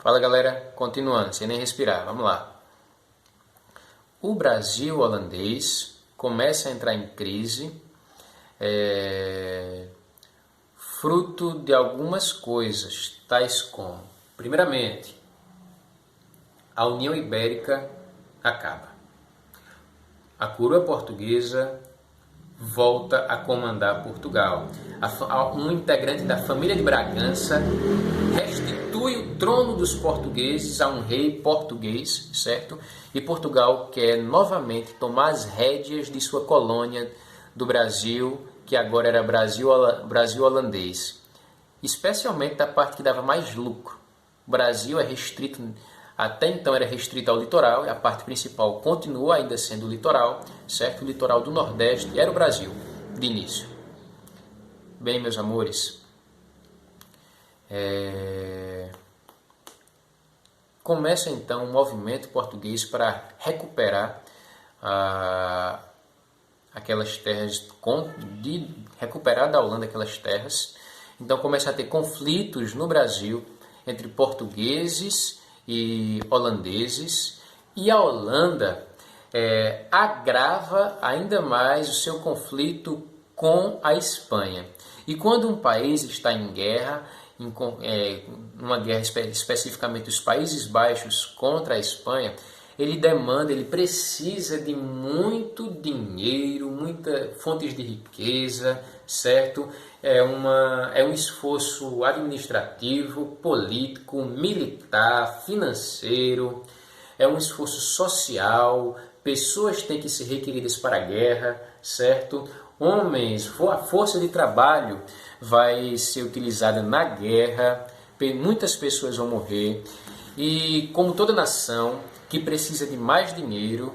Fala galera, continuando, sem nem respirar, vamos lá. O Brasil holandês começa a entrar em crise, fruto de algumas coisas, tais como, primeiramente, a União Ibérica acaba. A coroa portuguesa volta a comandar Portugal. Um integrante da família de Bragança restitui o trono dos portugueses a um rei português, certo? E Portugal quer novamente tomar as rédeas de sua colônia do Brasil, que agora era Brasil holandês, especialmente da parte que dava mais lucro. O Brasil é restrito, até então era restrito ao litoral, e a parte principal continua ainda sendo o litoral, certo? O litoral do Nordeste era o Brasil, de início. Bem, meus amores, começa então um movimento português para recuperar aquelas terras, recuperar da Holanda aquelas terras. Então começa a ter conflitos no Brasil entre portugueses e holandeses, e a Holanda agrava ainda mais o seu conflito com a Espanha. E quando um país está em guerra, numa guerra especificamente os Países Baixos contra a Espanha, ele precisa de muito dinheiro, muitas fontes de riqueza, certo? É um esforço administrativo, político, militar, financeiro, é um esforço social, pessoas têm que ser requeridas para a guerra, certo? Homens, a força de trabalho vai ser utilizada na guerra, muitas pessoas vão morrer, e como toda nação que precisa de mais dinheiro,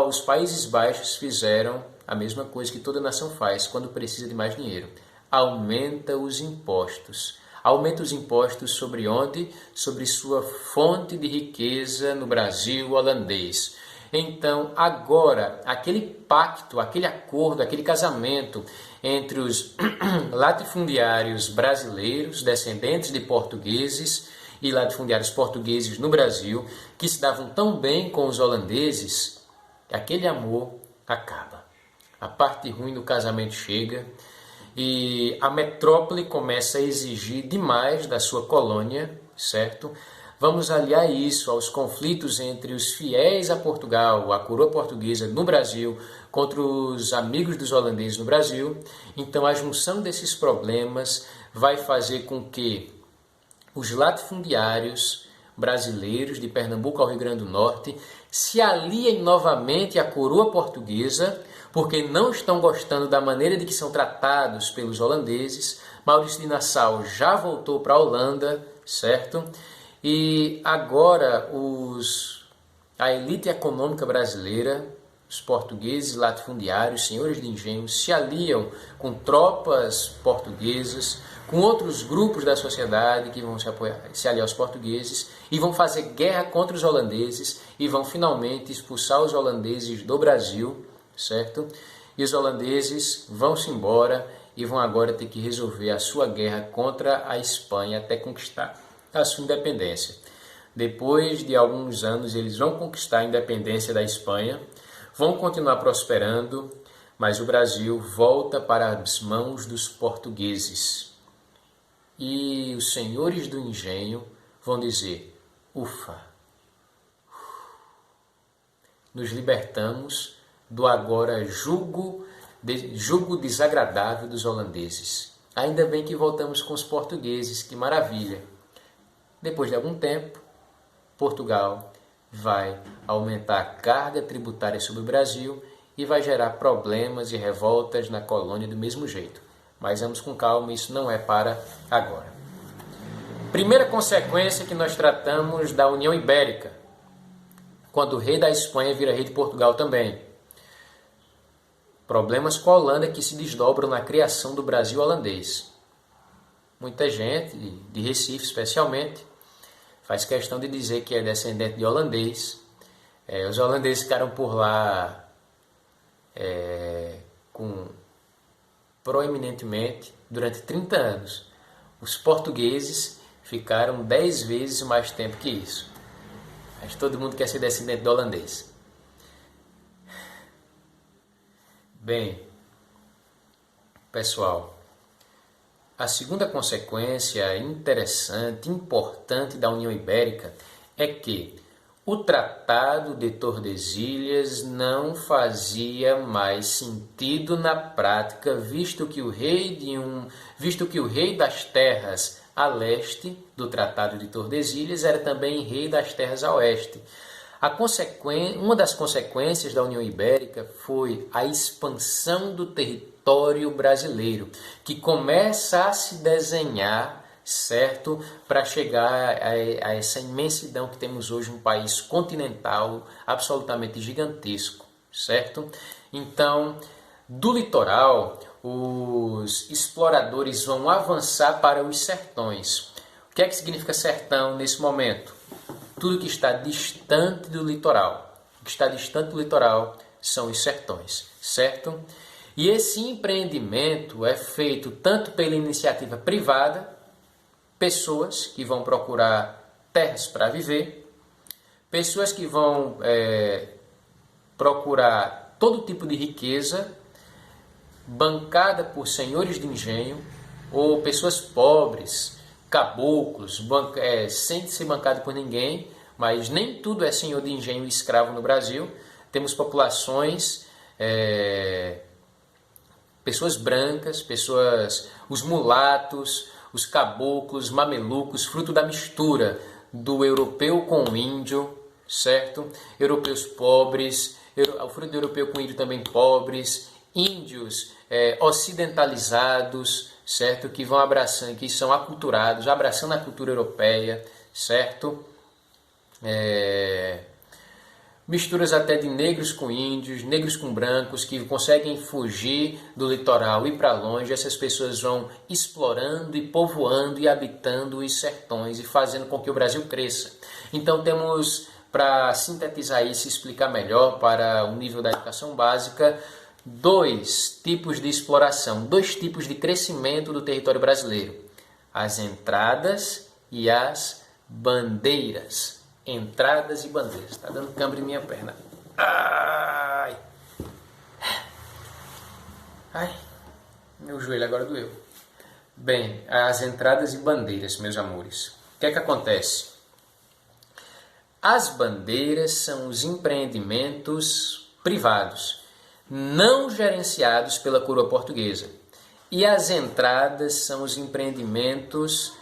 os Países Baixos fizeram a mesma coisa que toda nação faz quando precisa de mais dinheiro. Aumenta os impostos. Aumenta os impostos sobre onde? Sobre sua fonte de riqueza no Brasil holandês. Então, agora, aquele pacto, aquele acordo, aquele casamento entre os latifundiários brasileiros, descendentes de portugueses, e latifundiários portugueses no Brasil, que se davam tão bem com os holandeses, aquele amor acaba. A parte ruim do casamento chega e a metrópole começa a exigir demais da sua colônia, certo? Vamos aliar isso aos conflitos entre os fiéis a Portugal, a coroa portuguesa no Brasil, contra os amigos dos holandeses no Brasil. Então a junção desses problemas vai fazer com que os latifundiários brasileiros de Pernambuco ao Rio Grande do Norte se aliem novamente à coroa portuguesa, porque não estão gostando da maneira de que são tratados pelos holandeses. Maurício de Nassau já voltou para a Holanda, certo? E agora a elite econômica brasileira, os portugueses latifundiários, senhores de engenho, se aliam com tropas portuguesas, com outros grupos da sociedade que vão se aliar aos portugueses e vão fazer guerra contra os holandeses e vão finalmente expulsar os holandeses do Brasil, certo? E os holandeses vão-se embora e vão agora ter que resolver a sua guerra contra a Espanha até conquistar a sua independência. Depois de alguns anos eles vão conquistar a independência da Espanha, vão continuar prosperando, mas o Brasil volta para as mãos dos portugueses. E os senhores do engenho vão dizer: ufa, nos libertamos do agora jugo desagradável dos holandeses. Ainda bem que voltamos com os portugueses, que maravilha. Depois de algum tempo, Portugal vai aumentar a carga tributária sobre o Brasil e vai gerar problemas e revoltas na colônia do mesmo jeito. Mas vamos com calma, isso não é para agora. Primeira consequência que nós tratamos da União Ibérica, quando o rei da Espanha vira rei de Portugal também. Problemas com a Holanda que se desdobram na criação do Brasil holandês. Muita gente, de Recife especialmente, faz questão de dizer que é descendente de holandês. Os holandeses ficaram por lá proeminentemente durante 30 anos. Os portugueses ficaram 10 vezes mais tempo que isso. Mas todo mundo quer ser descendente do holandês. Bem, pessoal, a segunda consequência interessante, importante da União Ibérica é que o Tratado de Tordesilhas não fazia mais sentido na prática, visto que o rei das terras a leste do Tratado de Tordesilhas era também rei das terras a oeste. Uma das consequências da União Ibérica foi a expansão do território brasileiro, que começa a se desenhar, certo, para chegar a essa imensidão que temos hoje, um país continental absolutamente gigantesco, certo? Então, do litoral, os exploradores vão avançar para os sertões. O que é que significa sertão nesse momento? Tudo que está distante do litoral. O que está distante do litoral são os sertões, certo? E esse empreendimento é feito tanto pela iniciativa privada, pessoas que vão procurar terras para viver, pessoas que vão procurar todo tipo de riqueza, bancada por senhores de engenho, ou pessoas pobres, caboclos, sem ser bancado por ninguém, mas nem tudo é senhor de engenho e escravo no Brasil. Temos populações, pessoas brancas, os mulatos, os caboclos, mamelucos, fruto da mistura do europeu com o índio, certo? Europeus pobres, o fruto do europeu com o índio também pobres, índios ocidentalizados, certo? Que vão abraçando, que são aculturados, abraçando a cultura europeia, certo? Misturas até de negros com índios, negros com brancos, que conseguem fugir do litoral e ir para longe. Essas pessoas vão explorando e povoando e habitando os sertões e fazendo com que o Brasil cresça. Então temos, para sintetizar isso e explicar melhor para o nível da educação básica, 2 tipos de exploração, 2 tipos de crescimento do território brasileiro: as entradas e as bandeiras. Entradas e bandeiras. Está dando câimbra em minha perna. Ai! Ai! Meu joelho agora doeu. Bem, as entradas e bandeiras, meus amores. O que é que acontece? As bandeiras são os empreendimentos privados, não gerenciados pela coroa portuguesa. E as entradas são os empreendimentos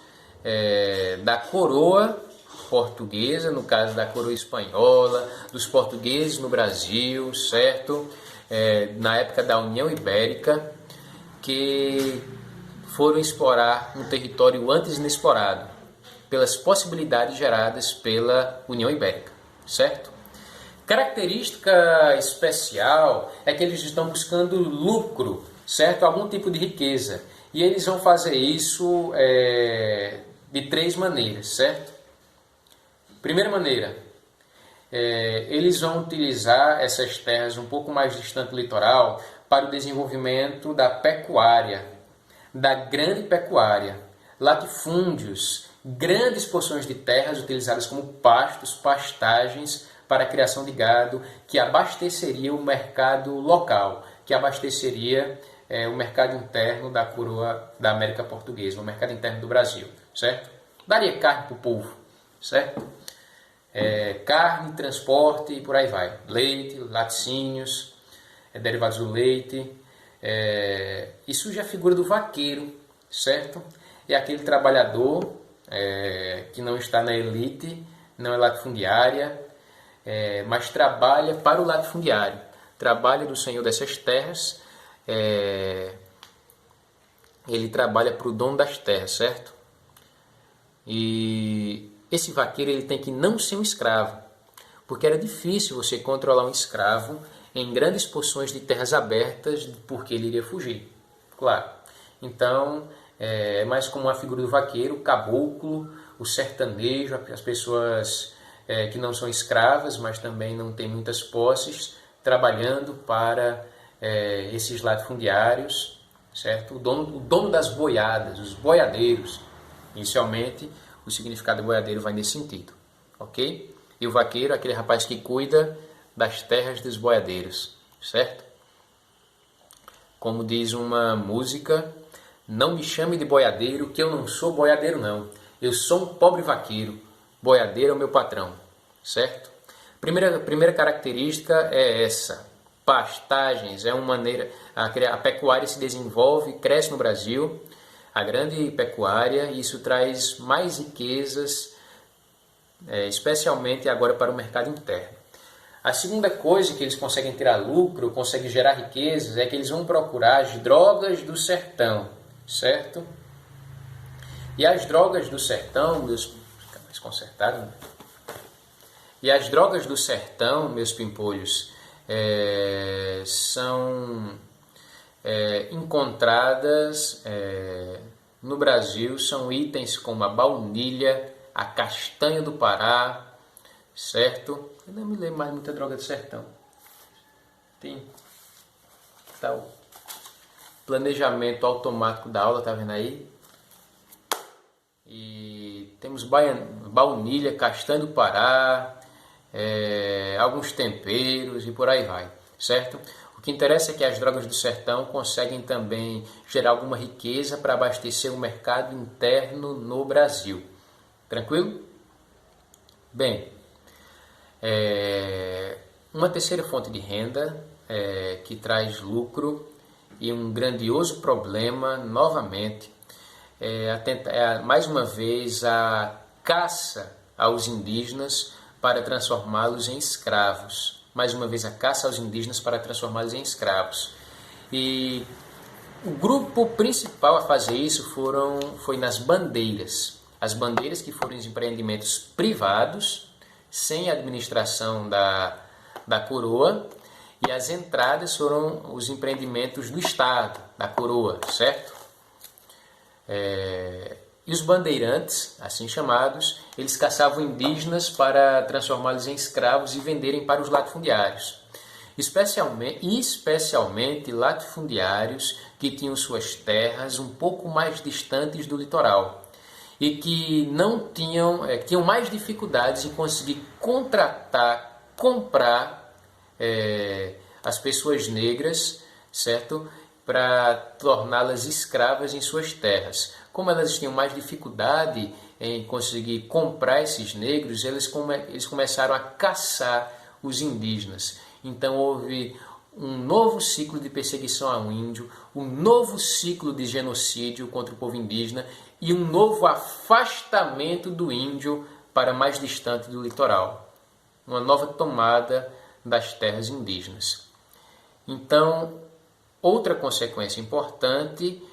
da coroa portuguesa, no caso da coroa espanhola, dos portugueses no Brasil, certo? Na época da União Ibérica, que foram explorar um território antes inexplorado, pelas possibilidades geradas pela União Ibérica, certo? Característica especial é que eles estão buscando lucro, certo? Algum tipo de riqueza. E eles vão fazer isso de 3 maneiras, certo? Primeira maneira, eles vão utilizar essas terras um pouco mais distante do litoral para o desenvolvimento da pecuária, da grande pecuária, latifúndios, grandes porções de terras utilizadas como pastos, pastagens para a criação de gado, que abasteceria o mercado local, que abasteceria o mercado interno da coroa da América Portuguesa, o mercado interno do Brasil, certo? Daria carne para o povo, certo? Carne, transporte e por aí vai. Leite, laticínios, derivados do leite. E surge a figura do vaqueiro, certo? É aquele trabalhador que não está na elite, não é latifundiária, mas trabalha para o latifundiário. Trabalha do senhor dessas terras, ele trabalha para o dono das terras, certo? E esse vaqueiro ele tem que não ser um escravo, porque era difícil você controlar um escravo em grandes porções de terras abertas, porque ele iria fugir, claro. Então, é mais como a figura do vaqueiro, o caboclo, o sertanejo, as pessoas que não são escravas, mas também não têm muitas posses, trabalhando para esses latifundiários, certo? O dono das boiadas, os boiadeiros, inicialmente o significado de boiadeiro vai nesse sentido, ok? E o vaqueiro é aquele rapaz que cuida das terras dos boiadeiros, certo? Como diz uma música, não me chame de boiadeiro, que eu não sou boiadeiro não. Eu sou um pobre vaqueiro, boiadeiro é o meu patrão, certo? Primeira característica é essa, pastagens, é uma maneira, a pecuária se desenvolve, cresce no Brasil, a grande pecuária, e isso traz mais riquezas, especialmente agora para o mercado interno. A segunda coisa que eles conseguem tirar lucro, conseguem gerar riquezas, é que eles vão procurar as drogas do sertão, certo? E as drogas do sertão, fica mais consertado, né? E as drogas do sertão, meus pimpolhos, são encontradas no Brasil, são itens como a baunilha, a castanha do Pará, certo? Eu não me lembro mais muita droga do sertão. Tem tal planejamento automático da aula, tá vendo aí? E temos baunilha, castanha do Pará, alguns temperos e por aí vai, certo? O que interessa é que as drogas do sertão conseguem também gerar alguma riqueza para abastecer o mercado interno no Brasil. Tranquilo? Bem, uma terceira fonte de renda que traz lucro e um grandioso problema, novamente, mais uma vez a caça aos indígenas para transformá-los em escravos. Mais uma vez a caça aos indígenas para transformá-los em escravos. E o grupo principal a fazer isso foi nas bandeiras. As bandeiras que foram os empreendimentos privados, sem administração da coroa, e as entradas foram os empreendimentos do Estado, da coroa, certo? E os bandeirantes, assim chamados, eles caçavam indígenas para transformá-los em escravos e venderem para os latifundiários. Especialmente latifundiários que tinham suas terras um pouco mais distantes do litoral e que não tinham mais dificuldades em conseguir comprar as pessoas negras, certo? Para torná-las escravas em suas terras. Como elas tinham mais dificuldade em conseguir comprar esses negros, eles começaram a caçar os indígenas. Então houve um novo ciclo de perseguição ao índio, um novo ciclo de genocídio contra o povo indígena e um novo afastamento do índio para mais distante do litoral. Uma nova tomada das terras indígenas. Então, outra consequência importante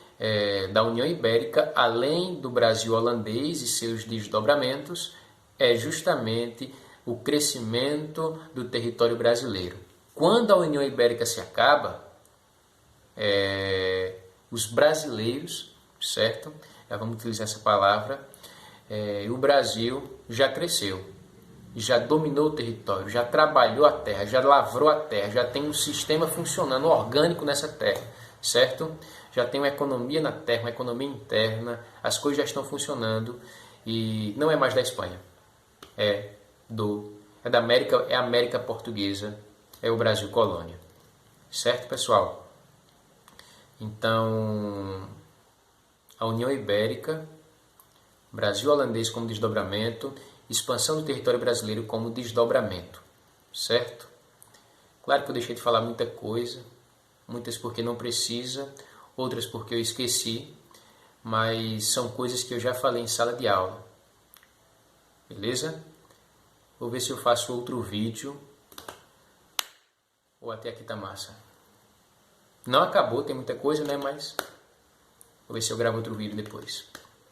da União Ibérica, além do Brasil holandês e seus desdobramentos, é justamente o crescimento do território brasileiro. Quando a União Ibérica se acaba, os brasileiros, certo? Já vamos utilizar essa palavra, o Brasil já cresceu, já dominou o território, já trabalhou a terra, já lavrou a terra, já tem um sistema funcionando orgânico nessa terra, certo? Já tem uma economia na terra, uma economia interna, as coisas já estão funcionando e não é mais da Espanha, é da América, é a América Portuguesa, é o Brasil colônia, certo, pessoal? Então, a União Ibérica, Brasil holandês como desdobramento, expansão do território brasileiro como desdobramento, certo? Claro que eu deixei de falar muita coisa, muitas porque não precisa, outras porque eu esqueci, mas são coisas que eu já falei em sala de aula, beleza? Vou ver se eu faço outro vídeo, ou até aqui tá massa. Não acabou, tem muita coisa, né? Mas vou ver se eu gravo outro vídeo depois.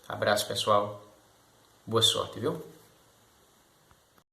Abraço, pessoal. Boa sorte, viu?